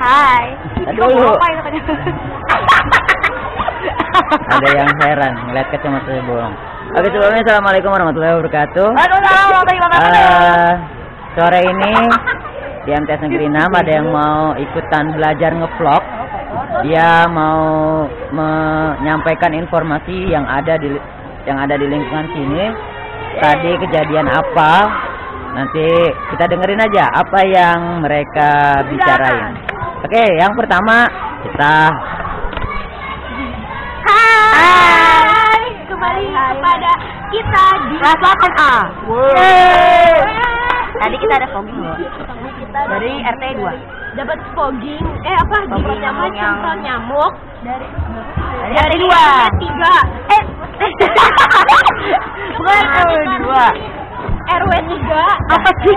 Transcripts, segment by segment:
Hai. Dulu. Ada yang heran ngeliat kacamata bolong. Oke, sebelumnya assalamualaikum warahmatullahi wabarakatuh. Sore ini di MTS Negeri 6 ada yang mau ikutan belajar ngevlog. Dia mau menyampaikan informasi yang ada di lingkungan sini. Tadi kejadian apa? Nanti kita dengerin aja apa yang mereka bicarain. Oke, yang pertama kita Hai, kembali kepada kita di kelas 8A. Tadi kita ada fogging loh. Dari RT 2. Dapat fogging, semprot nyamuk dari RT 2. Bukan RW 2. RW 3. Apa sih?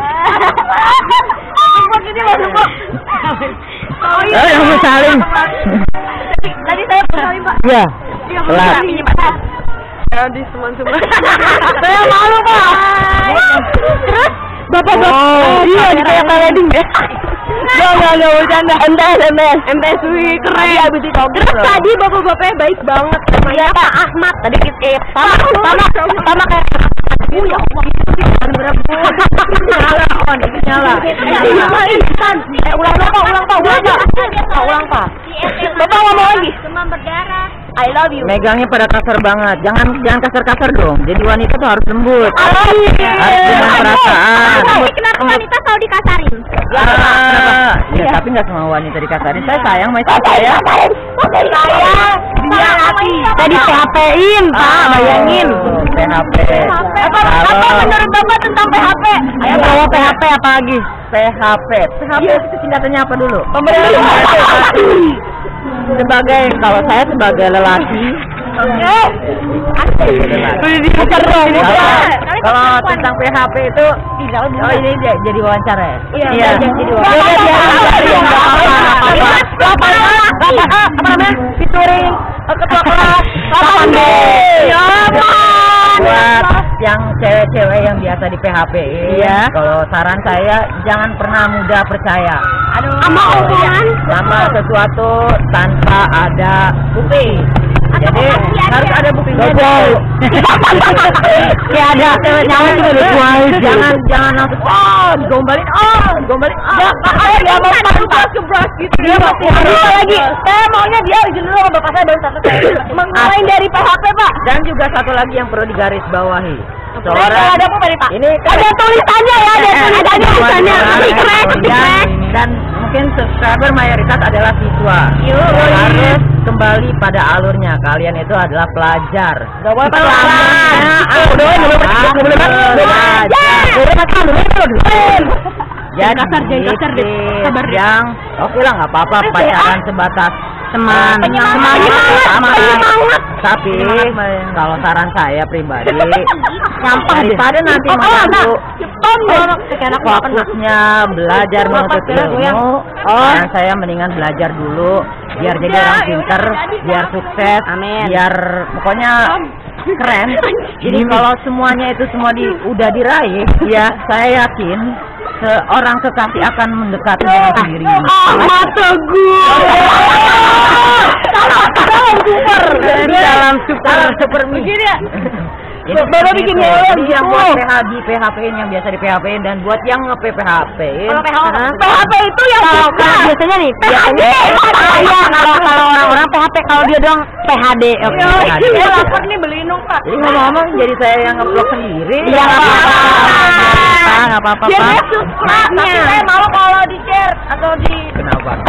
Ini masuk. Oh iya. yang saling. Tadi saya saling, Pak. Iya. Telat. Ini Pak. Di seman-seman. Saya malu, Pak. Terus Bapak-bapak. Iya, di kayak wedding deh. Enggak bercanda. MTS wih keren. Terus tadi bapak-bapaknya baik banget. Iya, Pak Ahmad. Tadi kita sama kayak Nyala. Ulang, Pak. Bapak ngomong lagi. Demam berdarah. I love you. Megangnya pada kasar banget. Jangan kasar-kasar dong. Jadi wanita tuh harus lembut. Harus dengan perasaan. Kenapa wanita selalu dikasarin? Ya, tapi nggak semua wanita dikasarin. Saya sayang sama istri saya. Dia hati. Tadi PHP-in, Pak. Bayangin. PHP. Apa menurut Bapak tentang PHP? Ayo bawa PHP apa lagi? PHP itu singkatannya apa dulu? Kalau saya sebagai lelaki. Kalau tentang PHP itu, oh ini jadi wawancara ya? Iya. Jadi wawancara. Featuring ketua kelas 8B. Buat yang cewek-cewek yang biasa di PHP, kalau saran saya jangan pernah mudah percaya. Sama sesuatu tanpa ada bukti. Jadi harus ada buktinya dulu. Kayak ada nyawa juga. Jangan langsung digombalin. Dia mau kebras gitu. Dia lagi. Saya maunya dia izin dulu sama bapak saya baru satu saya. Mulai dari PHP, Pak. Dan juga satu lagi yang perlu digaris bawahi. Ada apa tadi, Pak? Ini ada tulisannya ya, ada tulisannya. Dan mungkin subscriber mayoritas adalah siswa. Harus kembali pada alurnya. Kalian itu adalah pelajar. Jadi yang oke lah, nggak apa-apa pacaran sebatas teman. Tapi kalau saran saya pribadi, daripada nanti mengganggu fokusnya belajar menuntut ilmu, dan saya mendingan belajar dulu biar jadi orang pinter, biar sukses, biar pokoknya keren. Jadi kalau semuanya itu udah diraih, ya saya yakin seorang kekasih akan mendekati dengan sendirinya. Dalam super begini ya. Ini baru bikin yang buat PHP-in yang biasa di PHP-in dan buat yang nge-PHP-in. PHP itu yang biasanya nih. Kalau orang-orang PHP, kalau dia doang PHD. Oke. Saya lapor nih beliin dong, Pak. Jadi ngomong jadi saya yang nge-vlog sendiri. Iya, nggak apa-apa. Tapi saya malu kalau di-share atau di. Kenapa?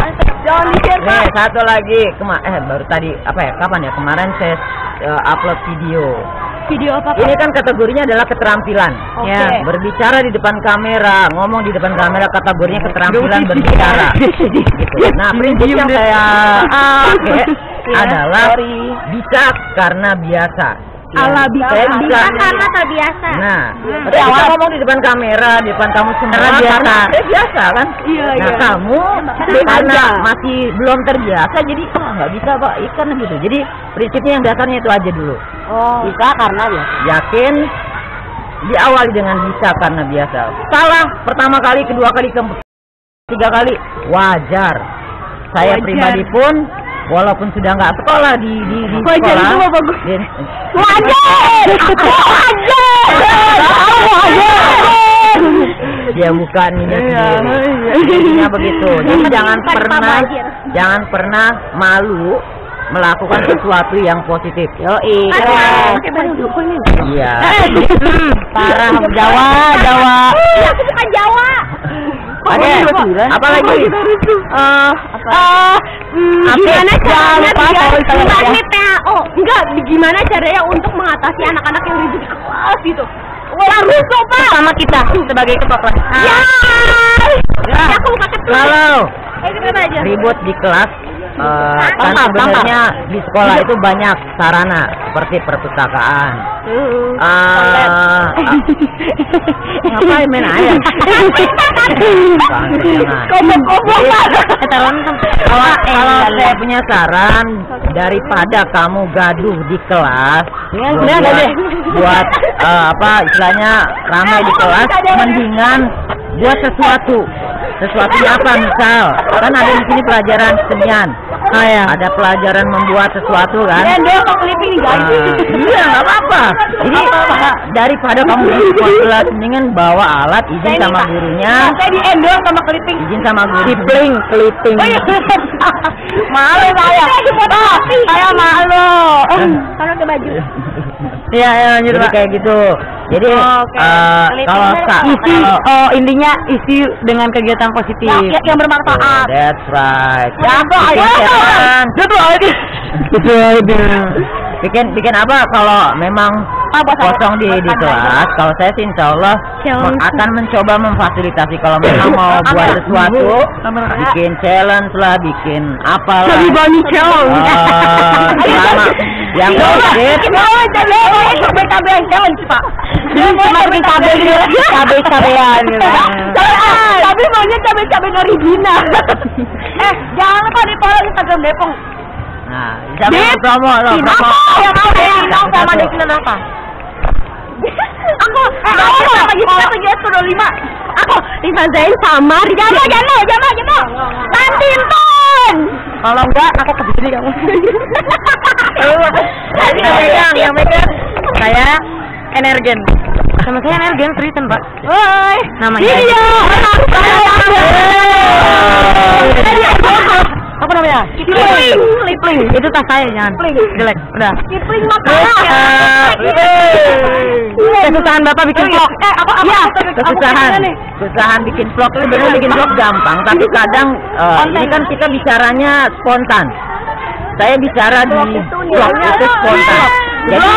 Jangan di-share, Pak. Nih, satu lagi. Baru tadi kapan ya? Kemarin saya upload video. Video apa, Pak? Ini kan kategorinya adalah keterampilan. Ya, berbicara di depan kamera, ngomong di depan kamera, kategorinya keterampilan berbicara. Gitu. Nah, prinsip yang saya pakai adalah bisa karena biasa. Bisa karena terbiasa. Nah, awal ngomong di depan kamera, di depan kamu semua biasa kan? Nah, kamu karena masih belum terbiasa, jadi nggak bisa, Pak, ikan gitu. Jadi prinsipnya yang dasarnya itu aja dulu. Bisa karena ya. Yakin, diawali dengan bisa karena biasa. Salah pertama kali, kedua kali, ketiga kali wajar. saya pribadi pun walaupun sudah nggak sekolah di sekolah. Wajar. Dia buka ninya sendiri. Intinya begitu. Jadi jangan pernah malu melakukan sesuatu yang positif. Yoi. Iya. Parah. Jawa. Aku bukan Jawa. Apa lagi? Gimana caranya PAO? Enggak, gimana caranya untuk mengatasi anak-anak yang ribut di kelas gitu? Harus coba Sama kita sebagai ketua kelas. Ya, aku bukan ketua. Kalau ribut di kelas, kan sebenarnya di sekolah itu banyak sarana seperti perpustakaan. Ngapain main air? Kalau saya punya saran, daripada kamu gaduh di kelas, buat apa istilahnya ramai di kelas, mendingan buat sesuatunya apa, misal kan ada di sini pelajaran kesenian, ada pelajaran membuat sesuatu kan. Iya, nggak apa-apa. Jadi daripada kamu di kelas, mendingan bawa alat, izin sama gurunya. Saya di endorse sama clipping. Izin sama guru. Clipping. Malu saya. Saya malu. Kalau ke baju. Iya, lanjut Jadi Pak. kayak gitu. Jadi kalau Intinya isi dengan kegiatan positif. Yang bermanfaat. That's right. Bikin apa kalau memang kosong di kelas? Kalau saya sih insya Allah akan mencoba memfasilitasi. Kalau memang mau buat sesuatu, bikin challenge lah, bikin apa lah. Yang positif. Cabai-cabean gitu. Tapi maunya cabai-cabai Noribina. Jangan lupa di follow Instagram Depong. Nah, bisa promo loh. Yang mau Depong sama Dekinan apa? Aku sama Gita 25. Aku Risa Zain sama Jama. Tantinton. Kalau enggak aku kesini kamu. Yang megang saya Energen. Sama saya Energen Triton Pak. Woi, Namanya. Iya. Apa namanya? Kipling. Itu tas saya, jangan. Jelek. Udah. Kipling makanan. Kesusahan Bapak bikin vlog. Kesusahan bikin vlog itu benar, bikin vlog gampang, tapi kadang ini kan kita bicaranya spontan. Saya bicara di vlog itu spontan. Jadi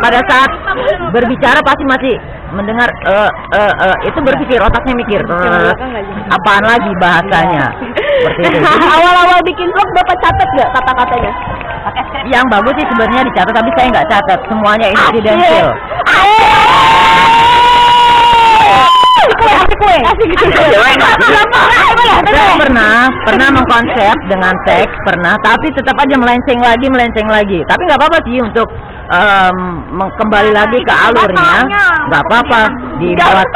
pada saat berbicara pasti masih mendengar itu berpikir, otaknya mikir apaan lagi bahasanya. Seperti itu. Awal-awal bikin vlog Bapak catat nggak kata-katanya? Yang bagus sih sebenarnya dicatat, tapi saya nggak catat, semuanya insidental. Saya pernah mengkonsep dengan teks, tapi tetap aja melenceng lagi. Tapi nggak apa-apa sih untuk kembali lagi ke alurnya, nggak apa-apa dibuat.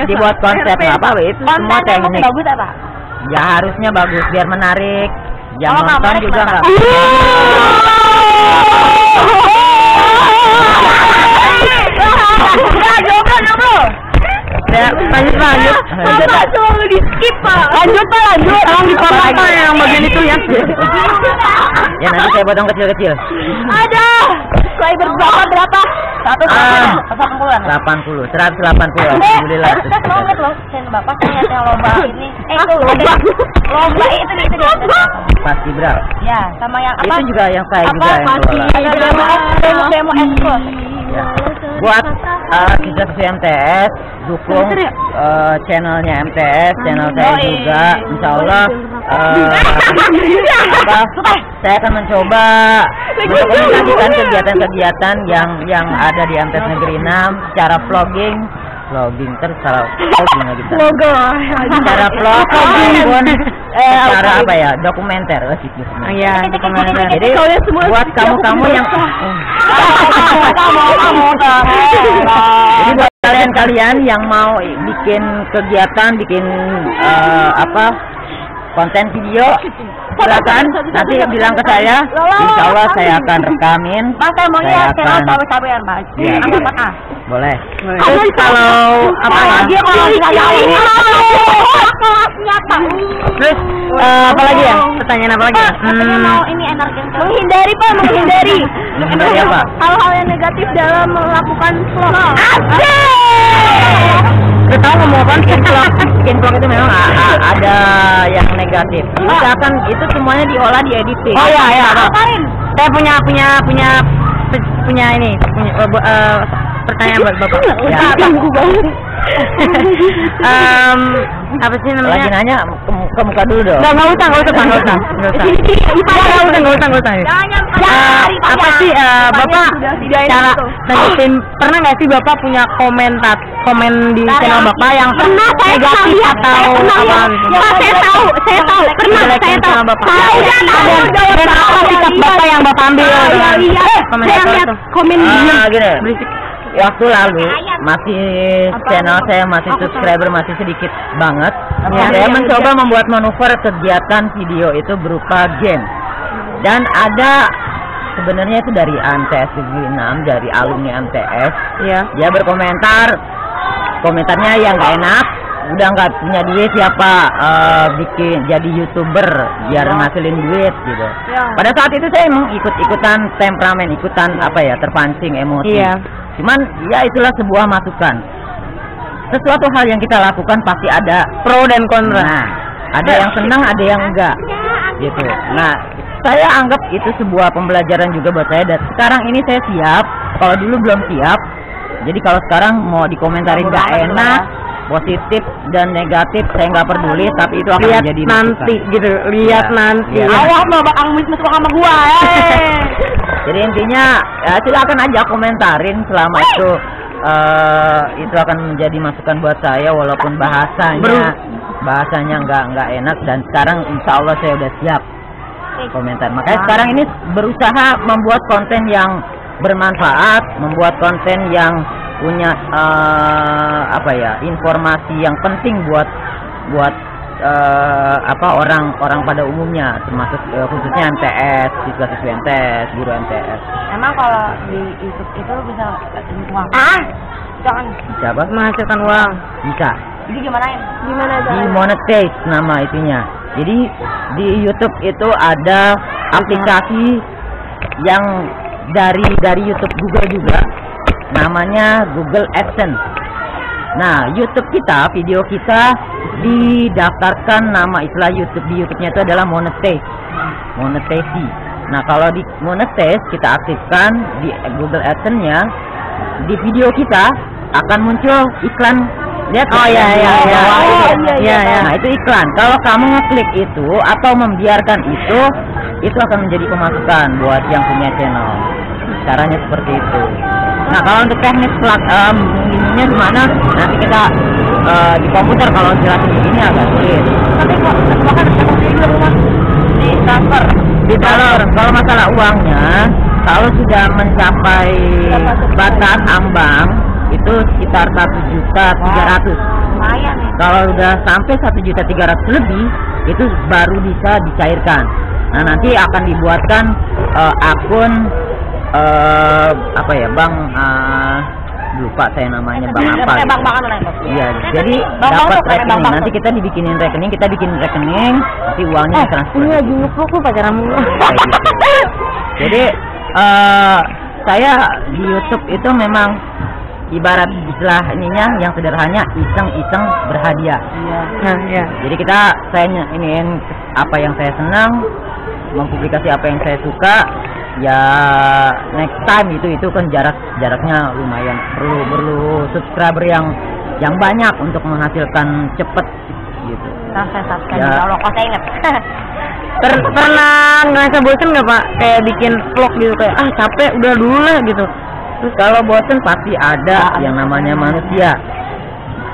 Dibuat konsep nggak apa-apa, itu semua teknik. Ya harusnya bagus biar menarik. Yang nonton juga nggak. Ya, lanjut. Cuma di skip Pak. Lanjut. Tolong dipotong yang bagian itu ya. Ya nanti saya potong kecil-kecil. Ada. Subscriber berapa? 180. Alhamdulillah. Saya banget loh, channel Bapak ternyata lomba ini. Itu lomba itu dia. Pasti berapa? Ya, sama yang apa? Itu juga yang saya juga yang kelola. Ada demo ekspor. Ya. Buat kita MTS dukung channelnya MTS, channel saya juga, insya Allah saya akan mencoba untuk menyajikan kegiatan-kegiatan yang ada di MTS Negeri 6 secara vlogging terus salah vlogging lagi secara vlog maupun secara apa ya, dokumenter dokumenter. Jadi buat kamu yang jadi buat kalian yang mau bikin kegiatan, bikin konten video, silakan nanti bilang ke saya. Insya Allah saya akan rekamin. Saya mau lihat channel cawe-cawean, Pak. Boleh. Terus kalau apa lagi kalau ini terus apa lagi ya? Pertanyaan apa lagi? Katanya mau ini energi Menghindari Pak, menghindari. Menghindari apa? Hal-hal yang negatif dalam melakukan vlog. Kita tahu ngomong apa? Bikin vlog itu memang ada yang negatif. Misalkan itu semuanya diolah, diediting. Oh iya. Saya punya ini, pertanyaan buat Bapak. Ya, apa sih namanya? lagi nanya ke muka dulu dong. Nggak usah. Apa sih Bapak cara nanggepin, pernah nggak sih Bapak punya komen di channel Bapak yang negatif atau apa gitu? Saya tahu. Pernah saya tahu. Apa sikap Bapak yang Bapak ambil dengan komentar itu? Komen gini. Waktu lalu masih channel saya masih subscriber masih sedikit banget. Saya mencoba membuat manuver kegiatan video itu berupa game. Dan ada sebenarnya itu dari MTS 6, dari alumni MTS. Dia berkomentar, komentarnya yang gak enak. Udah nggak punya duit siapa bikin jadi YouTuber biar ngasilin duit gitu. Pada saat itu saya emang ikutan temperamen, terpancing emosi. Cuman ya itulah sebuah masukan. Sesuatu hal yang kita lakukan pasti ada pro dan kontra. Nah, ada yang senang, ada yang enggak gitu. Nah, saya anggap itu sebuah pembelajaran juga buat saya. Dan sekarang ini saya siap. Kalau dulu belum siap. Jadi kalau sekarang mau dikomentarin nggak enak, positif dan negatif saya nggak peduli, tapi itu akan menjadi nanti masukan. gitu. Nanti. Awas mau Bang Mis masuk sama gua. Jadi intinya ya silakan aja komentarin selama itu akan menjadi masukan buat saya walaupun bahasanya nggak enak, dan sekarang insya Allah saya udah siap komentar. Makanya sekarang ini berusaha membuat konten yang bermanfaat, membuat konten yang punya informasi yang penting buat orang pada umumnya, termasuk khususnya MTS, siswa-siswi MTS, guru MTS. Emang kalau di YouTube itu bisa uang? Jangan. Siapa? Menghasilkan uang. Bisa. Jadi gimana? Di monetize nama itunya. Jadi di YouTube itu ada aplikasi yang dari YouTube Google juga, namanya Google AdSense. Nah, YouTube kita, video kita didaftarkan nama istilah YouTube di YouTube-nya itu adalah monetasi. Nah, kalau di monetize kita aktifkan di Google AdSense-nya, di video kita akan muncul iklan. Lihat. Nah, itu iklan. Kalau kamu ngeklik itu atau membiarkan itu akan menjadi pemasukan buat yang punya channel. Caranya seperti itu. Nah, kalau untuk teknis ininya gimana? Nanti kita di komputer kalau jelasin begini agak sulit. Tapi kok bahkan di transfer. Kalau masalah uangnya, kalau sudah mencapai batas ambang itu sekitar 1.300.000. Lumayan ya. Kalau udah sampai 1.300.000 lebih, itu baru bisa dicairkan. Nah, nanti akan dibuatkan akun lupa saya namanya, Bang apa gitu. Iya, jadi dapat rekening. Nanti kita bikin rekening, nanti uangnya transfer. Ini lagi ngevlog lu pacaran mulu. Jadi saya di YouTube itu memang ibarat istilah ininya yang sederhananya iseng-iseng berhadiah. Jadi saya iniin apa yang saya senang, mempublikasi apa yang saya suka. Ya next time itu kan jaraknya lumayan, perlu subscriber yang banyak untuk menghasilkan cepet gitu. Subscribe Allah, kok saya ingat. Pernah ngerasa bosen nggak Pak kayak bikin vlog gitu, kayak capek udah dulu lah gitu? Terus kalau bosen pasti ada yang namanya manusia.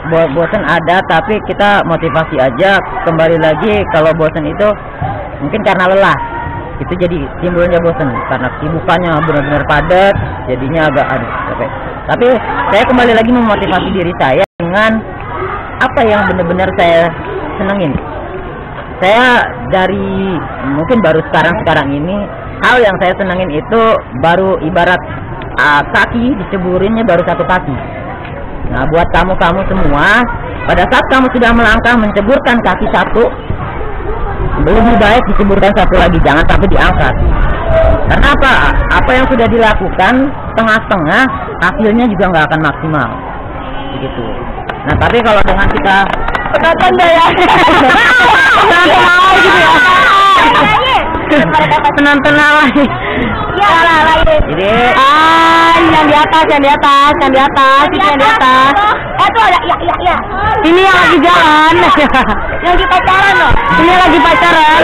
Bosen ada, tapi kita motivasi aja. Kembali lagi, kalau bosen itu mungkin karena lelah. Itu jadi timbulnya bosen karena kesibukannya benar-benar padat, jadinya agak capek. Tapi saya kembali lagi memotivasi diri saya dengan apa yang benar-benar saya senengin. Saya dari mungkin baru sekarang ini hal yang saya senengin itu baru ibarat kaki diceburinnya baru satu kaki. Nah, buat kamu semua, pada saat kamu sudah melangkah menceburkan kaki satu, lebih baik diceburkan satu lagi, jangan sampai diangkat. Karena apa? Apa yang sudah dilakukan setengah-setengah, hasilnya juga nggak akan maksimal. Begitu. Nah, tapi kalau dengan kita penonton ya. Penonton gitu ya. Penonton lagi. Ya lah Jadi yang di atas. Tuh ada ya. Ini yang lagi jalan. Yang lagi pacaran loh. Ini lagi pacaran.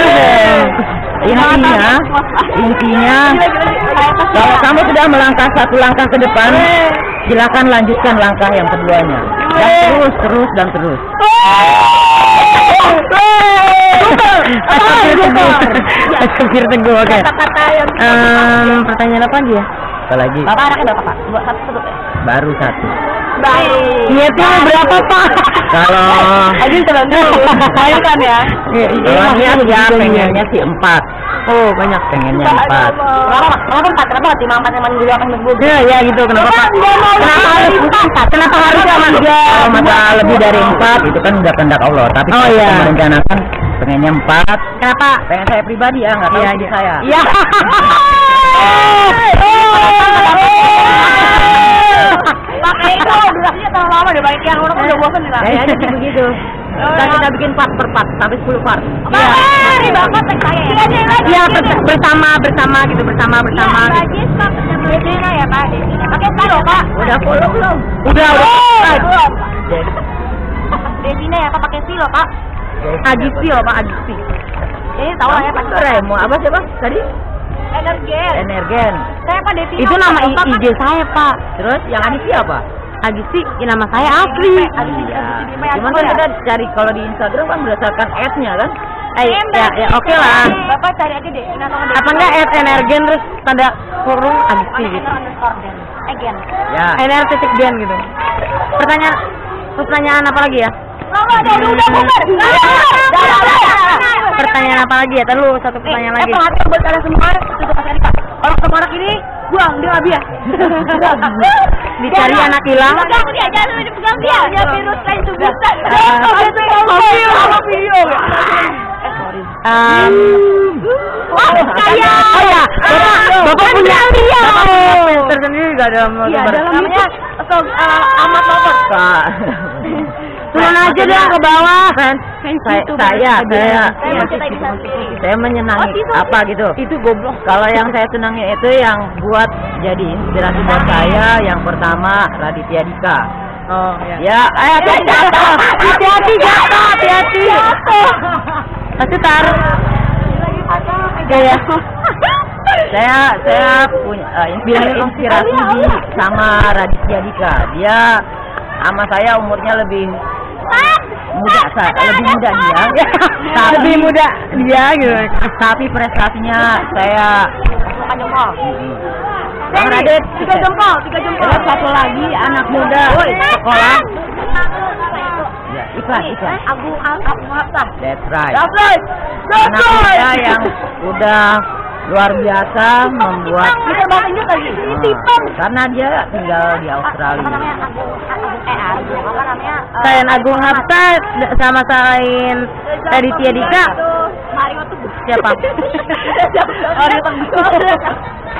Intinya kalau kamu sudah melangkah satu langkah ke depan, silakan lanjutkan langkah yang keduanya. Dan terus. Astagfir teguh. Oke. Pertanyaan apa lagi ya? Apa lagi? Bapak anaknya berapa, Pak? Satu. Baru satu. Niatnya berapa, Pak? Kalau Aduh, tenang dulu. Ayo kan ya. kalau niat ya pengennya sih 4. Oh, banyak. Pengennya 4. Kenapa timbang 4 yang juga akan disebut? Ya gitu. Kenapa, Pak? Kenapa harus sama dia? Kalau masalah lebih dari 4 itu kan udah kehendak Allah. Tapi saya merencanakan pengennya 4. Kenapa? Pengen saya pribadi ya, nggak tahu istri saya. Iya. Pakai itu durasinya terlalu lama deh, baik yang orang udah bosan nih lah. Kayaknya sih begitu. Dan kita bikin part per part sampai 10 part. Ini bapak tek saya ya. Iya, bersama gitu, bersama. Rajis Pak, Desina ya Pak, Desina. Pakai silo Pak. Udah follow belum? Udah. Desina ya Pak, pakai silo Pak. Agisi loh, Pak, Agisi. Ini tahu lah ya Pak. Remo apa siapa tadi? Energen. Saya Pak Desina. Itu nama IG saya, Pak. Terus yang ada siapa? Agisi, nama saya asli. Cuman kan kita cari kalau di Instagram kan berdasarkan ad-nya kan? Ya oke lah. Bapak cari aja deh. Apa enggak @energen terus tanda kurung Agisi gitu. Again. Ya. Gen gitu. Pertanyaan apa lagi ya? Udah bubar. Pertanyaan apa lagi ya? Terus satu pertanyaan lagi. Perhatian buat kalian semua, itu kasih Erika. Kalau semarak ini, buang dia nggak biar. Dicari anak hilang. Pegang dia, jangan dipegang dia. Dia virus lain tuh bisa. Video. Kaya. Bapak punya tersendiri nggak dalam namanya amat lover. Turun aja deh ke bawah. Saya menyenangi apa gitu. Itu goblok. Kalau yang saya senangi itu yang buat jadi inspirasi buat saya, yang pertama Raditya Dika. Oh ya. Hati-hati jatuh. Masih taruh. Saya punya inspirasi di sama Raditya Dika. Dia sama saya umurnya lebih muda dia. Lebih muda dia gitu. Tapi prestasinya saya jempol. Bang Radit 3 jempol. Terus satu lagi anak muda sekolah. Ya, iklan. Agung Hafsah. That's right. Anak muda yang udah luar biasa membuat. Bisa bahasa Inggris lagi. Karena dia tinggal di Australia. Apa namanya? Selain Agung Hafsah sama selain Raditya Dika. Mario tuh siapa?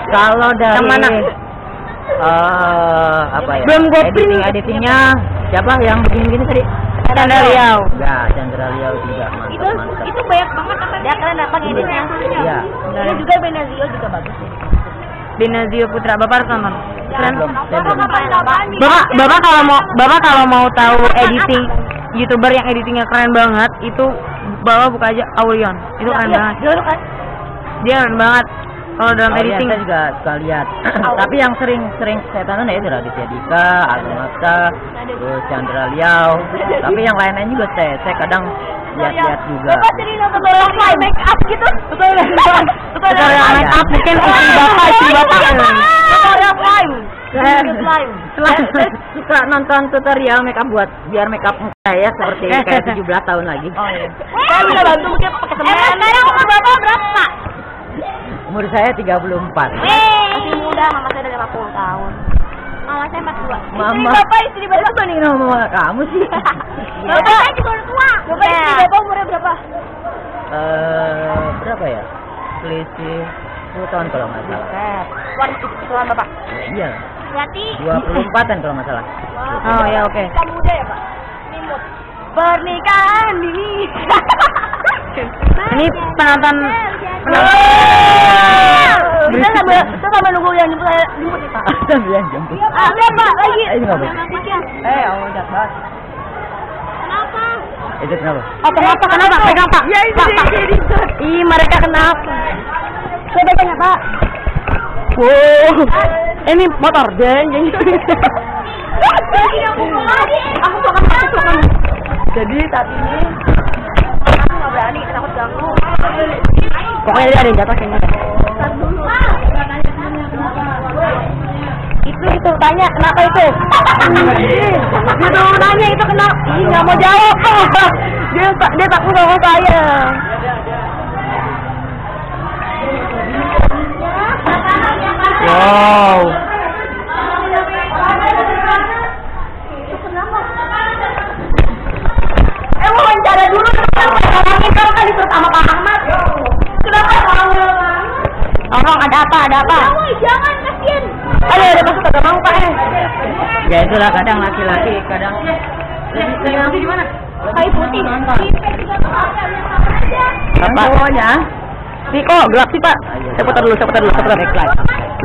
Kalau dari yang mana? Apa ya? Belum gue editingnya siapa yang begini tadi? Chandra Liao. Ya, Chandra Liao juga mantap. Itu banyak banget apa dia keren apa ngeditnya. Iya. Ini juga Benazio juga bagus sih. Benazio Putra, Bapak harus nonton. Keren. Bapak kalau mau tahu editing YouTuber yang editingnya keren banget, itu Bapak buka aja Aulion. Itu keren banget. Dia keren banget. Kalau dalam editing saya juga suka lihat. Tapi yang sering saya tonton ya itu Raditya Dika, Agung Hafsah, terus Chandra Liao. Tapi yang lainnya juga saya kadang lihat juga. Bapak sering nonton orang make up gitu. Betul make up mungkin istri bapak. Orang lain. Saya suka nonton tutorial makeup buat biar makeup saya seperti kayak 17 tahun lagi. Oh iya. Saya bisa bantu mungkin pakai semen. Sekarang umur Bapak berapa? Umur saya 34. Masih muda, mama saya udah 50 tahun. Mama saya 42. Mama. Istri Bapak bandingin sama mama kamu sih. Bapak saya juga udah tua. Bapak istri Bapak umurnya berapa? Berapa ya? Selisih 10 tahun kalau nggak salah. Tuan Bapak. Iya. Berarti 24-an kalau nggak salah. Oh ya oke. Kamu muda ya Pak? Nimut. Pernikahan ini. Ini penonton. Kita sambil nunggu yang jemput saya jemput ya Pak. Sambil jemput. Ada Pak lagi. Ini nggak boleh. Allah jabat. Kenapa? Itu kenapa? Oh kenapa? Pegang Pak. Ya itu Pak. Ih mereka kenapa? Saya tanya Pak. Wow. Ini motor jeng. Aku akan masuk kamu. Jadi saat ini aku nggak berani, takut ganggu. Pokoknya dia ada yang jatuh kayaknya. Itu tanya kenapa itu? Itu nanya itu kenapa? Ih nggak mau jawab. Dia takut sama saya. Wow. Wawancara dulu orangnya kalau kan disuruh sama Pak Ahmad. Kenapa orang ada apa? Jangan kasihin. Ada masuk kagak mau Pak. Ya itulah kadang laki-laki kadang. Lagi di mana? Kayu putih. Apa cowoknya? Viko gelap sih Pak. Saya putar dulu.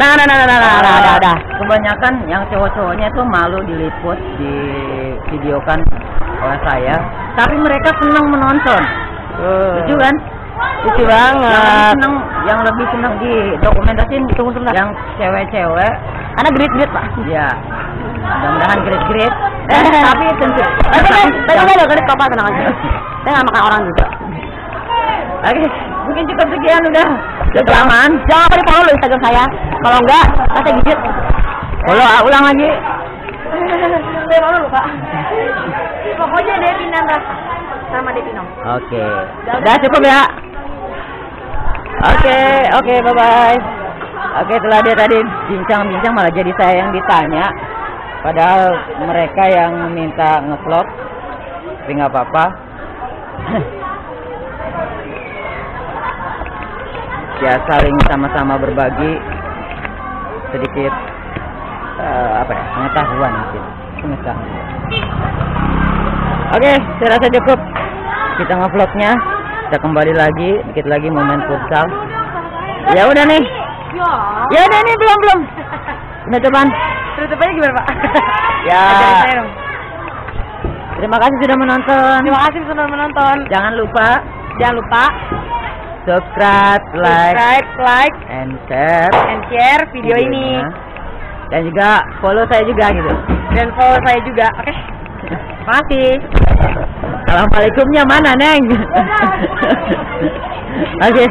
Nah. Ada. Kebanyakan yang cowok-cowoknya itu malu diliput, di videokan oleh saya. Tapi mereka senang menonton. Lucu kan? Lucu banget. Yang lebih senang di dokumentasin yang cewek-cewek. Karena grit Pak. Ya. Mudah-mudahan grit. Tapi tentu. Tapi ada grit kok Pak, tenang aja. Saya nggak makan orang juga. Oke, mungkin cukup sekian udah aman. Jangan lupa di-follow lo Instagram saya. Kalau enggak, saya gigit. Ulang lagi. Saya mau dulu Pak. Pokoknya Devinan Rasa sama Devinom. Oke. Udah cukup ya. Oke, bye-bye. Oke, setelah dia tadi bincang-bincang malah jadi saya yang ditanya. Padahal mereka yang minta nge-vlog. Tapi nggak apa-apa. Ya saling sama-sama berbagi sedikit pengetahuan mungkin. Oke, saya rasa cukup kita nge-vlognya. Kita kembali lagi dikit lagi momen futsal. Ya udah nih. Ya udah nih belum. Penutupan. Tutupannya gimana Pak? Ya. Terima kasih sudah menonton. Jangan lupa subscribe, like, and share video ini. Dan juga follow saya juga gitu. Oke. Makasih. Assalamualaikumnya mana, Neng? Oke.